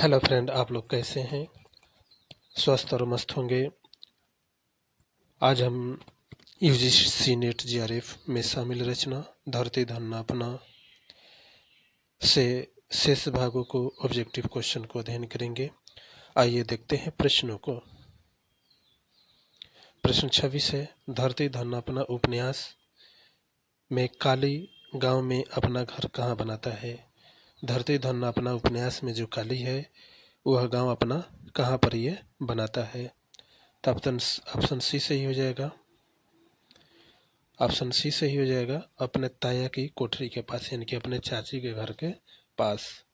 Hello friend, आप लोग कैसे हैं? स्वस्थ और मस्त होंगे। आज हम यूजीसी नेट जीआरएफ में शामिल रचना धरती धन अपना से शेष भागों को ऑब्जेक्टिव क्वेश्चन को अध्ययन करेंगे। आइए देखते हैं प्रश्नों को। प्रश्न 26 है, धरती धन अपना उपन्यास में काली गांव में अपना घर कहाँ बनाता है? धरती धन अपना उपन्यास में जो काली है वह गांव अपना कहाँ पर ये बनाता है? तो ऑप्शन सी सही हो जाएगा। ऑप्शन सी सही हो जाएगा, अपने ताया की कोठरी के पास, यानी कि अपने चाची के घर के पास।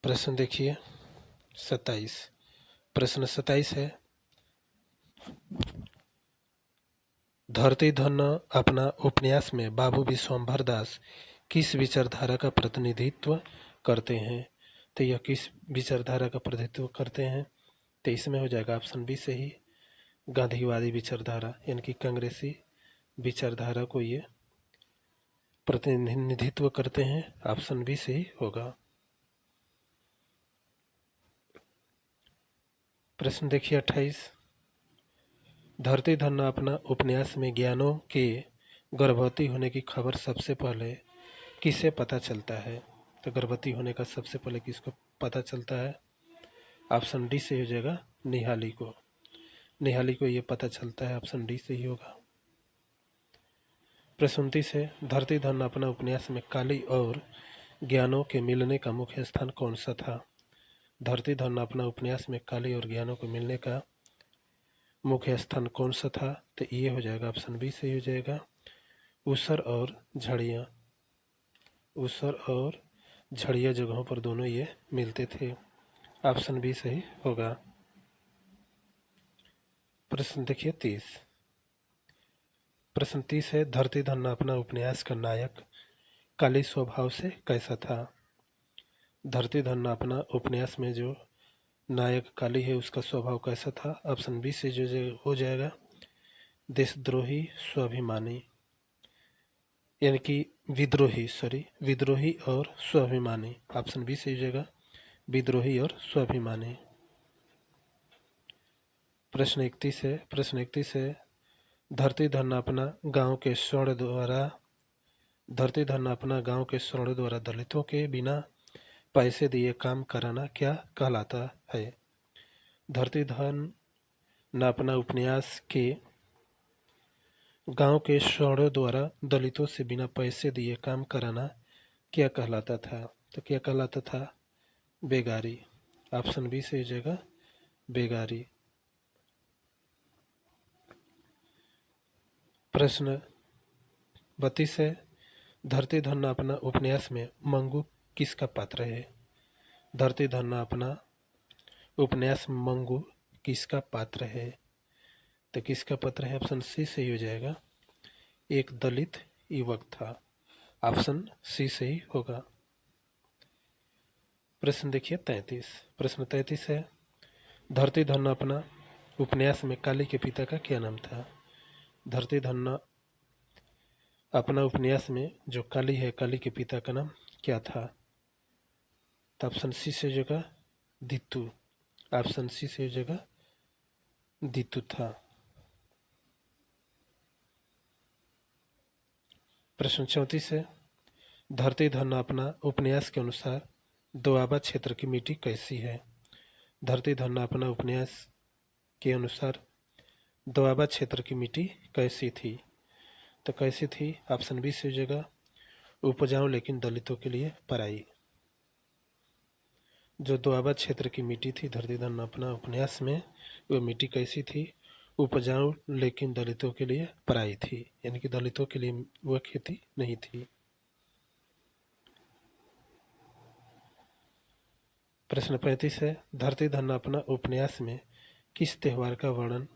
प्रश्न देखिए 27। प्रश्न 27 है, धरती धन अपना उपन्यास में बाबू विश्वंभर दास किस विचारधारा का प्रतिनिधित्व करते हैं? तो यह किस विचारधारा का प्रतिनिधित्व करते हैं? तो इसमें हो जाएगा ऑप्शन बी सही, गांधीवादी विचारधारा, यानी कि कांग्रेसी विचारधारा को ये प्रतिनिधित्व करते हैं। ऑप्शन बी सही होगा। प्रश्न देखिए 28, धरती धन अपना उपन्यास में ज्ञानों के गर्भवती होने की खबर सबसे पहले किसे पता चलता है? तो गर्भवती होने का सबसे पहले किसको पता चलता है? ऑप्शन डी से हो जाएगा, निहाली को। निहाली को ये पता चलता है, ऑप्शन डी से ही होगा। प्रश्न 29 है, धरती धन अपना उपन्यास में काली और ज्ञानों के मिलने का मुख्य स्थान कौन सा था? धरती धन अपना उपन्यास में काली और ज्ञानों को मिलने का मुख्य स्थान कौन सा था? तो ये हो जाएगा, ऑप्शन बी सही हो जाएगा, ऊसर और झड़िया। ऊसर और झड़िया जगहों पर दोनों ये मिलते थे। ऑप्शन बी सही होगा। प्रश्न देखिए 30। प्रश्न 30 है, धरती धन अपना उपन्यास का नायक काली स्वभाव से कैसा था? धरती धन अपना उपन्यास में जो नायक काली है उसका स्वभाव कैसा था? ऑप्शन बी से जो हो जाएगा, देशद्रोही, स्वाभिमानी, यानी कि विद्रोही और स्वाभिमानी। ऑप्शन बी से हो जाएगा, विद्रोही और स्वाभिमानी। प्रश्न 31 है, धरती धन अपना गांव के स्वर्ण द्वारा दलितों के बिना पैसे दिए काम कराना क्या कहलाता है? धरती धन अपना उपन्यास के गांव के स्वर्ण द्वारा दलितों से बिना पैसे दिए काम कराना क्या कहलाता था? तो क्या कहलाता था? बेगारी। ऑप्शन बी से हो जाएगा, बेगारी। प्रश्न 32 है, धरती धन अपना उपन्यास में मंगू किसका पात्र है? धरती धन अपना उपन्यास में मंगू किसका पात्र है? तो किसका पात्र है? ऑप्शन सी सही हो जाएगा, एक दलित युवक था। ऑप्शन सी सही होगा। प्रश्न देखिए 33। प्रश्न 33 है, धरती धन अपना उपन्यास में काली के पिता का क्या नाम था? धरती धन अपना उपन्यास में जो काली है, काली के पिता का नाम क्या था? तो ऑप्शन सी से हो जाएगा, दितू। ऑप्शन सी से हो जाएगा, दितू था। प्रश्न 34 है, धरती धन अपना उपन्यास के अनुसार दोआबा क्षेत्र की मिट्टी कैसी है? धरती धन अपना उपन्यास के अनुसार दोआबा क्षेत्र की मिट्टी कैसी थी? तो कैसी थी? ऑप्शन बी से हो जाएगा, उपजाऊ लेकिन दलितों के लिए पराई। जो दोआबा क्षेत्र की मिट्टी थी धरती धन अपना उपन्यास में, वह मिट्टी कैसी थी? उपजाऊ लेकिन दलितों के लिए पराई थी, यानी कि दलितों के लिए वह खेती नहीं थी। प्रश्न 35 है, धरती धन अपना उपन्यास में किस त्योहार का वर्णन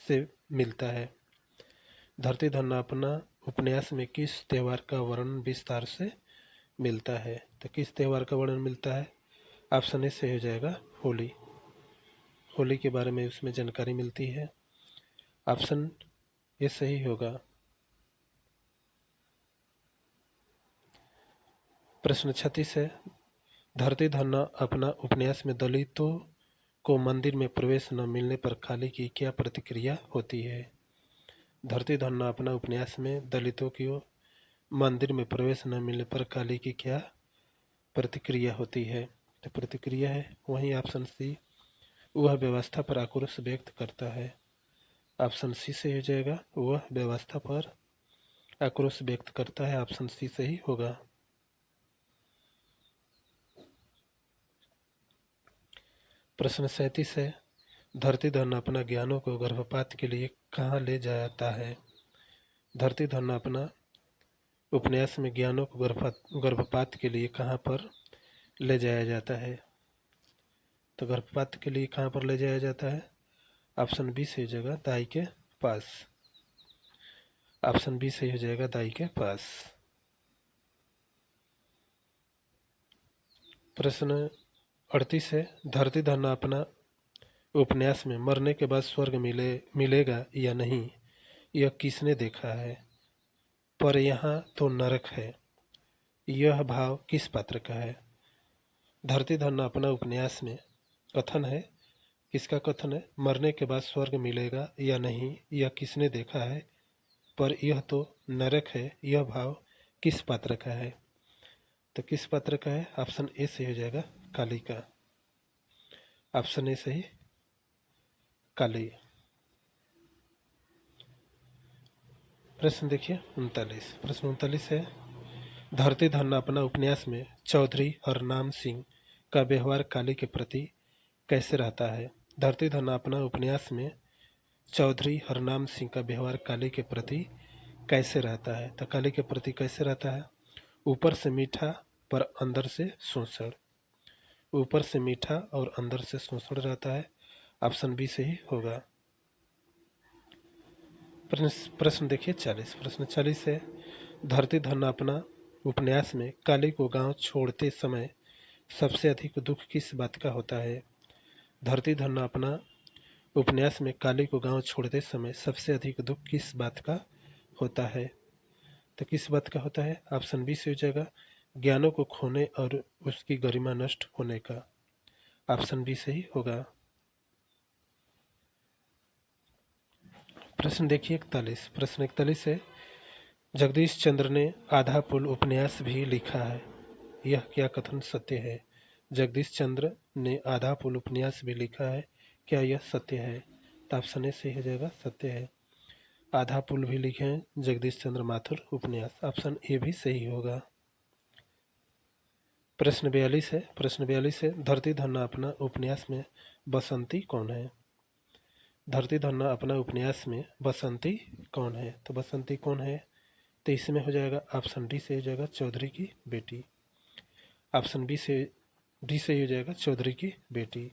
से मिलता है? धरती धन अपना उपन्यास में किस त्योहार का वर्णन विस्तार से मिलता है? तो किस त्योहार का वर्णन मिलता है? ऑप्शन ए से हो जाएगा, होली। होली के बारे में उसमें जानकारी मिलती है। ऑप्शन ए सही होगा। प्रश्न 36 है, धरती धन्ना अपना उपन्यास में दलितों को मंदिर में प्रवेश न मिलने पर काली की क्या प्रतिक्रिया होती है। धरती धन्ना अपना उपन्यास में दलितों की मंदिर में प्रवेश न मिलने पर काली की क्या प्रतिक्रिया होती है। तो प्रतिक्रिया है वहीं ऑप्शन सी, वह व्यवस्था पर आक्रोश व्यक्त करता है। ऑप्शन सी सही हो जाएगा, वह व्यवस्था पर आक्रोश व्यक्त करता है। ऑप्शन सी सही होगा। प्रश्न 37 है, धरती धन्ना अपना ज्ञानों को गर्भपात के लिए कहाँ ले जाता है। धरती धन्ना अपना उपन्यास में ज्ञानों को गर्भपात के लिए कहाँ पर ले जाया जाता है। तो गर्भपात के लिए कहाँ पर ले जाया जाता है। ऑप्शन बी सही हो जाएगा, दाई के पास। ऑप्शन बी सही हो जाएगा, दाई के पास। प्रश्न 38 है, धरती धन्ना अपना उपन्यास में मरने के बाद स्वर्ग मिलेगा या नहीं, यह किसने देखा है। पर यहाँ तो नरक है, यह भाव किस पात्र का है। धरती धन्ना अपना उपन्यास में कथन है, किसका कथन है, मरने के बाद स्वर्ग मिलेगा या नहीं, यह किसने देखा है, पर यह तो नरक है, यह भाव किस पात्र का है। तो किस पात्र का है। ऑप्शन ए सही हो जाएगा, काली का। ऑप्शन ए सही, काली। प्रश्न देखिए 39। प्रश्न 39 है, धरती धन्ना अपना उपन्यास में चौधरी हरनाम सिंह का व्यवहार काली के प्रति कैसे रहता है। धरती धन्ना अपना उपन्यास में चौधरी हरनाम सिंह का व्यवहार काली के प्रति कैसे रहता है। तो काली के प्रति कैसे रहता है, ऊपर से मीठा पर अंदर से शोषण। ऊपर से मीठा और अंदर से शोषण रहता है। ऑप्शन बी सही होगा। प्रश्न देखिए 40। प्रश्न 40 है, धरती धन्ना अपना उपन्यास में काली को गांव छोड़ते समय सबसे अधिक दुख किस बात का होता है। धरती धन्ना अपना उपन्यास में काली को गांव छोड़ते समय सबसे अधिक दुख किस बात का होता है। तो किस बात का होता है। ऑप्शन बी से हो जाएगा, ज्ञानों को खोने और उसकी गरिमा नष्ट होने का। ऑप्शन बी सही होगा। प्रश्न देखिए 41। प्रश्न 41 है, जगदीश चंद्र ने आधा पुल उपन्यास भी लिखा है, यह क्या कथन सत्य है। जगदीश चंद्र ने आधा पुल उपन्यास भी लिखा है, क्या यह सत्य है। तो ऑप्शन ए सही हो जाएगा, सत्य है। आधा पुल भी लिखे हैं जगदीश चंद्र माथुर उपन्यास। ऑप्शन ए भी सही होगा। प्रश्न 42 है। प्रश्न 42 है, धरती धन्ना अपना उपन्यास में बसंती कौन है। धरती धन्ना अपना उपन्यास में बसंती कौन है। तो बसंती कौन है, तो इसमें हो जाएगा ऑप्शन डी से हो जाएगा, चौधरी की बेटी। ऑप्शन बी से डी से हो जाएगा, चौधरी की बेटी।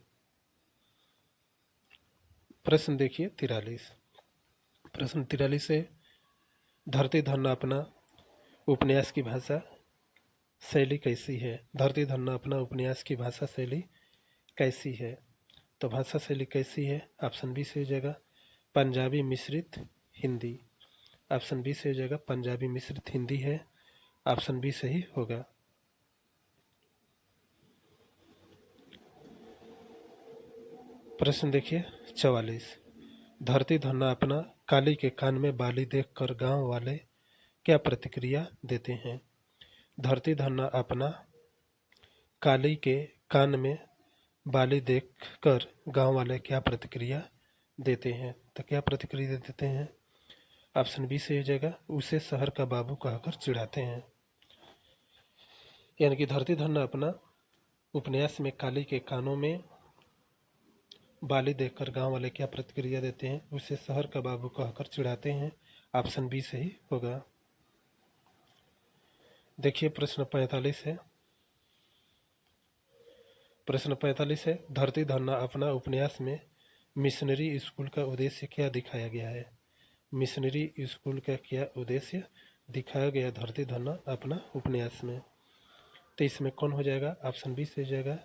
प्रश्न देखिए 43। प्रश्न 43 है, धरती धन्ना अपना उपन्यास की भाषा शैली कैसी है। धरती धन्ना अपना उपन्यास की भाषा शैली कैसी है। तो भाषा शैली कैसी है। ऑप्शन बी से हो जाएगा, पंजाबी मिश्रित हिंदी। ऑप्शन बी से हो जाएगा, पंजाबी मिश्रित हिंदी है। ऑप्शन बी सही होगा। प्रश्न देखिए 44। धरती धन्ना अपना काली के कान में बाली देखकर गांव वाले क्या प्रतिक्रिया देते हैं। धरती धन्ना अपना काली के कान में बाली देखकर गांव वाले क्या प्रतिक्रिया देते हैं। तो क्या प्रतिक्रिया देते हैं। ऑप्शन बी से हो जाएगा, उसे शहर का बाबू कहकर चिढ़ाते हैं। यानी कि धरती धन्ना अपना उपन्यास में काली के कानों में बाली देखकर गांव वाले क्या प्रतिक्रिया देते हैं, उसे शहर का बाबू कहकर चिढ़ाते हैं। ऑप्शन बी सही होगा। देखिए प्रश्न 45 है। प्रश्न 45 है, धरती धन्ना अपना उपन्यास में मिशनरी स्कूल का उद्देश्य क्या दिखाया गया है। मिशनरी स्कूल का क्या उद्देश्य दिखाया गया धरती धन्ना अपना उपन्यास में। तो इसमें कौन हो जाएगा। ऑप्शन बी से हो जाएगा,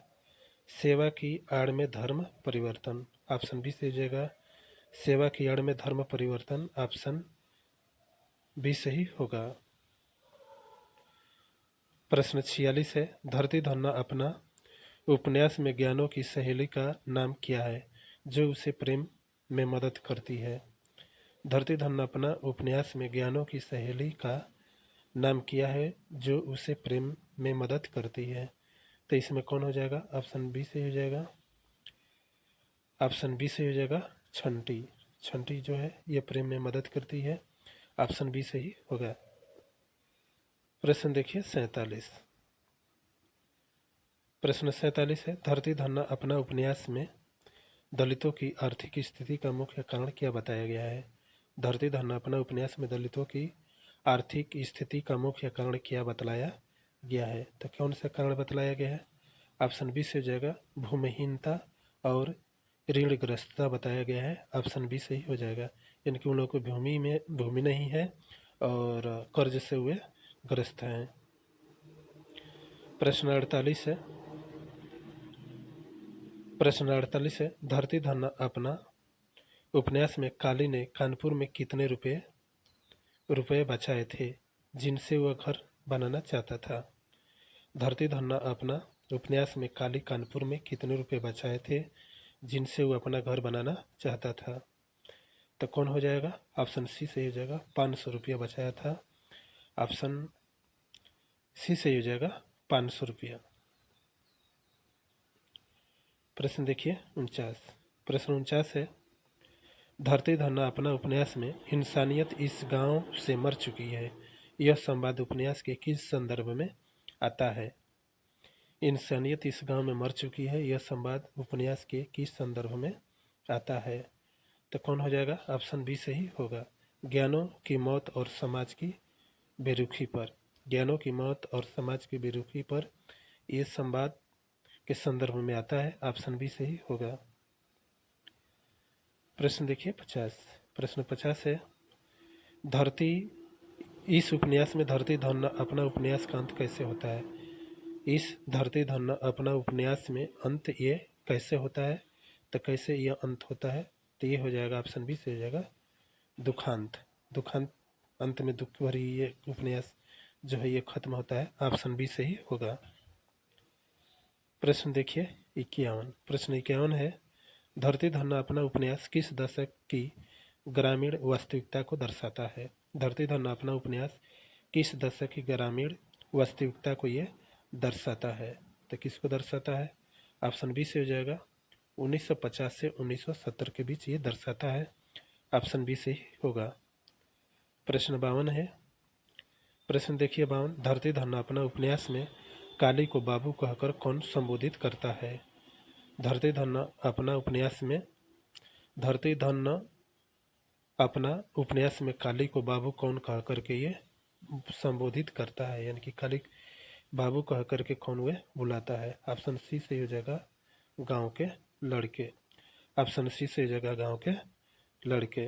सेवा की आड़ में धर्म परिवर्तन। ऑप्शन बी से हो जाएगा, सेवा की आड़ में धर्म परिवर्तन। ऑप्शन बी सही होगा। प्रश्न 46 है, धरती धन्ना अपना उपन्यास में ज्ञानों की सहेली का नाम क्या है जो उसे प्रेम में मदद करती है। धरती धन्ना अपना उपन्यास में ज्ञानों की सहेली का नाम क्या है जो उसे प्रेम में मदद करती है। तो इसमें कौन हो जाएगा? ऑप्शन बी से हो जाएगा, ऑप्शन बी से हो जाएगा छंटी। छंटी जो है ये प्रेम में मदद करती है, ऑप्शन बी से ही होगा। प्रश्न देखिए 47। प्रश्न 47 है, धरती धन्ना अपना उपन्यास में दलितों की आर्थिक स्थिति का मुख्य कारण क्या बताया गया है। धरती धन्ना अपना उपन्यास में दलितों की आर्थिक स्थिति का मुख्य कारण क्या बतलाया गया है। तो कौन सा कारण बतलाया गया है? ऑप्शन बी से हो जाएगा भूमिहीनता और ऋणग्रस्तता बताया गया है, ऑप्शन बी से ही हो जाएगा। यानी कि उन लोगों को भूमि नहीं है और कर्ज से हुए ग्रस्त हैं। प्रश्न 48 है, प्रश्न 48 है, धरती धन्ना अपना उपन्यास में काली ने कानपुर में कितने रुपए बचाए थे जिनसे वह घर बनाना चाहता था। धरती धन्ना अपना उपन्यास में काली कानपुर में कितने रुपए बचाए थे जिनसे वो अपना घर बनाना चाहता था। तो कौन हो जाएगा? ऑप्शन सी से हो जाएगा 500 रुपया बचाया था, ऑप्शन सी से हो जाएगा 500 रुपया। प्रश्न देखिए 49। प्रश्न 49 है, धरती धन्ना अपना उपन्यास में इंसानियत इस गांव से मर चुकी है यह संवाद उपन्यास के किस संदर्भ में आता है। इंसानियत इस गांव में मर चुकी है यह संवाद उपन्यास के किस संदर्भ में आता है। तो कौन हो जाएगा? ऑप्शन बी से ही होगा, ज्ञानों की मौत और समाज की बेरुखी पर। ज्ञानों की मौत और समाज की बेरुखी पर यह संवाद के संदर्भ में आता है, ऑप्शन बी से ही होगा। प्रश्न देखिए 50। प्रश्न 50 है, धरती इस उपन्यास में धरती धन्ना अपना उपन्यास का अंत कैसे होता है। इस धरती धन्ना अपना उपन्यास में अंत ये कैसे होता है। तो कैसे यह अंत होता है? तो ये हो जाएगा ऑप्शन बी से हो जाएगा दुखांत। दुखांत अंत में दुख भरी ये उपन्यास जो है ये खत्म होता है, ऑप्शन बी से ही होगा। प्रश्न देखिए 51। प्रश्न 51 है, धरती धन्ना अपना उपन्यास किस दशक की ग्रामीण वास्तविकता को दर्शाता है। धरती धन्ना अपना उपन्यास किस दशक की ग्रामीण वास्तविकता को ये दर्शाता है। तो किसको दर्शाता है? ऑप्शन बी से हो जाएगा 1950 से 1970 के बीच ये दर्शाता है, ऑप्शन बी से ही होगा। प्रश्न 52 है, प्रश्न देखिए 52, धरती धन्ना अपना उपन्यास में काली को बाबू कहकर कौन संबोधित करता है। धरती धन्ना अपना उपन्यास में धरती धन्ना अपना उपन्यास में काली को बाबू कौन कह करके ये संबोधित करता है, यानी कि काली बाबू कह करके कौन वे बुलाता है। ऑप्शन सी से हो जाएगा गांव के लड़के, ऑप्शन सी से हो जाएगा गांव के लड़के।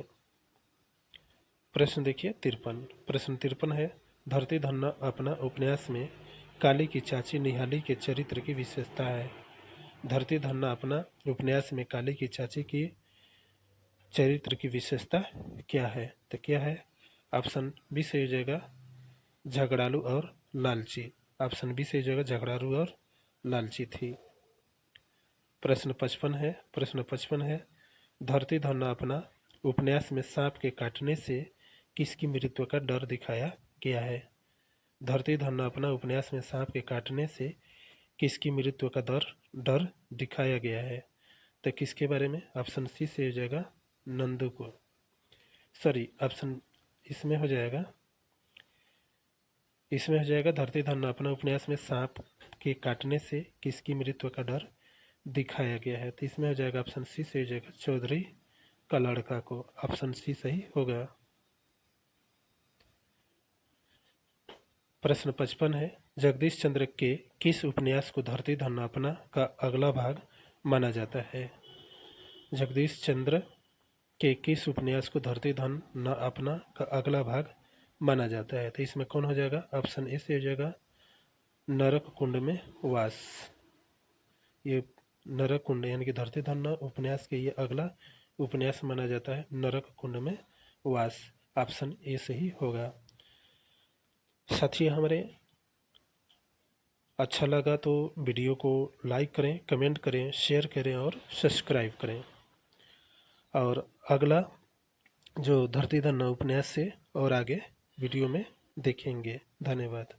प्रश्न देखिए 53। प्रश्न 53 है, धरती धन्ना अपना उपन्यास में काली की चाची निहाली के चरित्र की विशेषता है। धरती धन्ना अपना उपन्यास में काली की चाची की चरित्र की विशेषता क्या है। तो क्या है? ऑप्शन बी से हो जाएगा झगड़ालू और लालची, ऑप्शन बी से हो जाएगा झगड़ालू और लालची थी। प्रश्न 55 है, प्रश्न 55 है, धरती धन्ना अपना उपन्यास में सांप के काटने से किसकी मृत्यु का डर दिखाया गया है। धरती धन्ना अपना उपन्यास में सांप के काटने से किसकी मृत्यु का डर दिखाया गया है। तो किसके बारे में? ऑप्शन सी से हो जाएगा नंदू को, सॉरी ऑप्शन इसमें हो जाएगा धरती धन्ना अपना उपन्यास में सांप के काटने से किसकी मृत्यु का डर दिखाया गया है। तो इसमें हो जाएगा ऑप्शन सी से हो जाएगा चौधरी का लड़का को, ऑप्शन सी सही होगा। प्रश्न 55 है, जगदीश चंद्र के किस उपन्यास को धरती धन्ना अपना का अगला भाग माना जाता है। जगदीश चंद्र के किस उपन्यास को धरती धन्ना अपना का अगला भाग माना जाता है। तो इसमें कौन हो जाएगा? ऑप्शन ए से हो जाएगा नरक कुंड में वास। ये नरक कुंड यानी कि धरती धन्ना उपन्यास के ये अगला उपन्यास माना जाता है नरक कुंड में वास, ऑप्शन ए से ही होगा। साथियों, हमारे अच्छा लगा तो वीडियो को लाइक करें, कमेंट करें, शेयर करें और सब्सक्राइब करें। और अगला जो धरती धन्ना उपन्यास से और आगे वीडियो में देखेंगे। धन्यवाद।